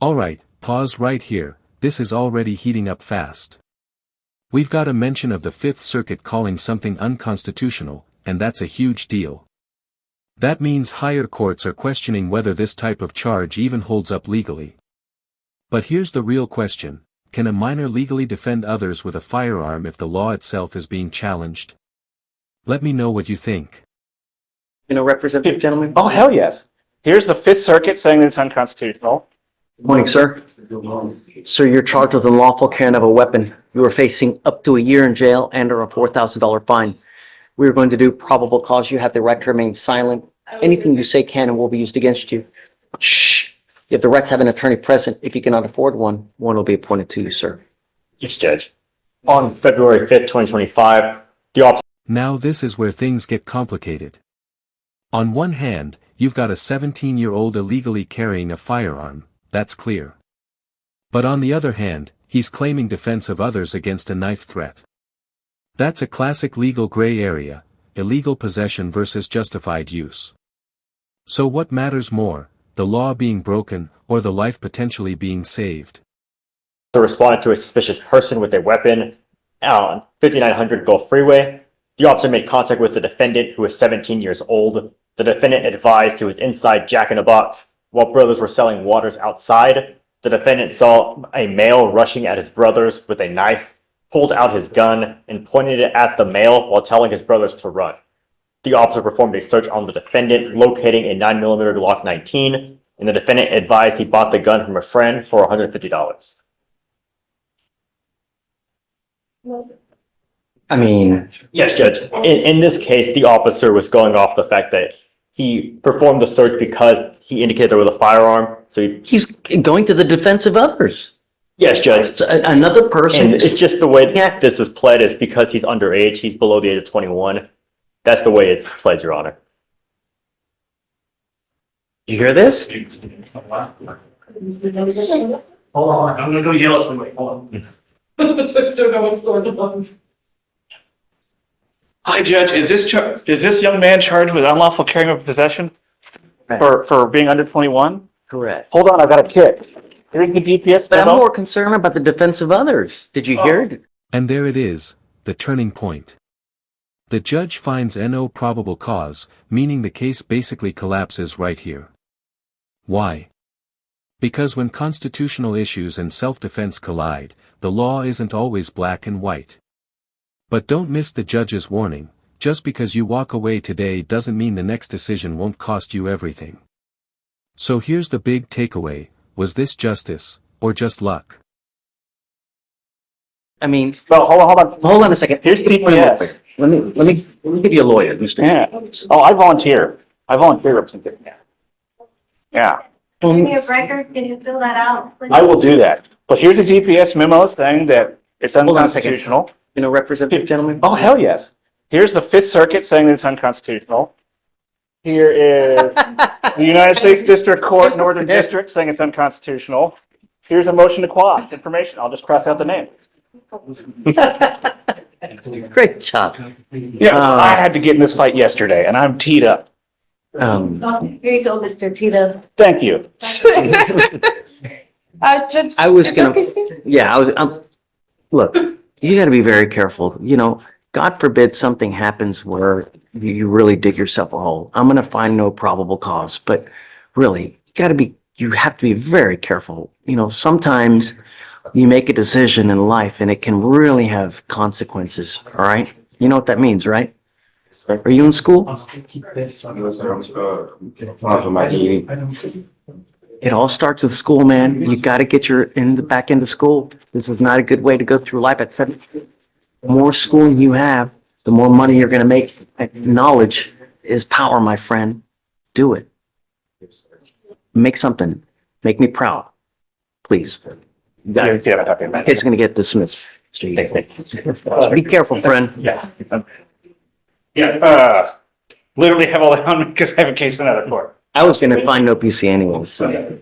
Alright, pause right here, this is already heating up fast. We've got a mention of the Fifth Circuit calling something unconstitutional, and that's a huge deal. That means higher courts are questioning whether this type of charge even holds up legally. But here's the real question, can a minor legally defend others with a firearm if the law itself is being challenged? Let me know what you think. Representative gentleman? Oh, hell yes. Here's the Fifth Circuit saying that it's unconstitutional. Good morning, sir. Sir, you're charged with unlawful carrying of a weapon. You are facing up to a year in jail and or a $4,000 fine. We are going to do probable cause. You have the right to remain silent. Anything you say can and will be used against you. Shh. You have the right to have an attorney present. If you cannot afford one, one will be appointed to you, sir. Yes, Judge. On February 5th, 2025, the officer... Now this is where things get complicated. On one hand, you've got a 17-year-old illegally carrying a firearm, that's clear. But on the other hand, he's claiming defense of others against a knife threat. That's a classic legal gray area, illegal possession versus justified use. So what matters more, the law being broken, or the life potentially being saved? responded to a suspicious person with a weapon on 5900 Gulf Freeway. The officer made contact with the defendant, who was 17 years old. The defendant advised he was inside Jack in a Box while brothers were selling waters outside. The defendant saw a male rushing at his brothers with a knife, pulled out his gun, and pointed it at the male while telling his brothers to run. The officer performed a search on the defendant, locating a 9mm Glock 19, and the defendant advised he bought the gun from a friend for $150. I mean, Yes, Judge. In this case, the officer was going off the fact that he performed the search because he indicated there was a firearm. So he's going to the defense of others. Yes, Judge. It's another person. And it's just the way this is pled is because he's underage. He's below the age of 21. That's the way it's pled, Your Honor. You hear this? Hold on, I'm gonna go yell at somebody. Hold on. Hi, Judge. Is this young man charged with unlawful carrying of possession for being under 21? Correct. Hold on, I've got a kit. Here's the GPS But I'm memo. more concerned about the defense of others. Did you hear it? And there it is, the turning point. The judge finds no probable cause, meaning the case basically collapses right here. Why? Because when constitutional issues and self-defense collide, the law isn't always black and white. But don't miss the judge's warning, just because you walk away today doesn't mean the next decision won't cost you everything. So here's the big takeaway, was this justice, or just luck? I mean, Well, hold on a second. Here's the GPS. Let me give you a lawyer, Mr. Yeah. Oh, I volunteer. I volunteer representation. Yeah. Give me a record, can you fill that out, please? I will do that. But here's a GPS memo saying that it's on a second. unconstitutional. Representative gentleman? Oh, hell yes. Here's the Fifth Circuit saying that it's unconstitutional. Here is the United States District Court, Northern District, saying it's unconstitutional. Here's a motion to quash information. I'll just cross out the name. Great job. Yeah, I had to get in this fight yesterday, and I'm teed up. Here you go, Mr. Tito. Thank you. Judge. I was is gonna, there yeah, look, you gotta be very careful. God forbid something happens where you really dig yourself a hole. I'm gonna find no probable cause, but really, you have to be very careful. Sometimes you make a decision in life and it can really have consequences, all right? You know what that means, right? Are you in school? It all starts with school, man. You got to get back into school. This is not a good way to go through life. At 7, the more schooling you have, the more money you're going to make. Knowledge is power, my friend. Do it. Make something. Make me proud. Please. It's going to get dismissed. Be careful, friend. Yeah. Literally have all that on because I have a case in another court. I was going to find no PC anyways. So.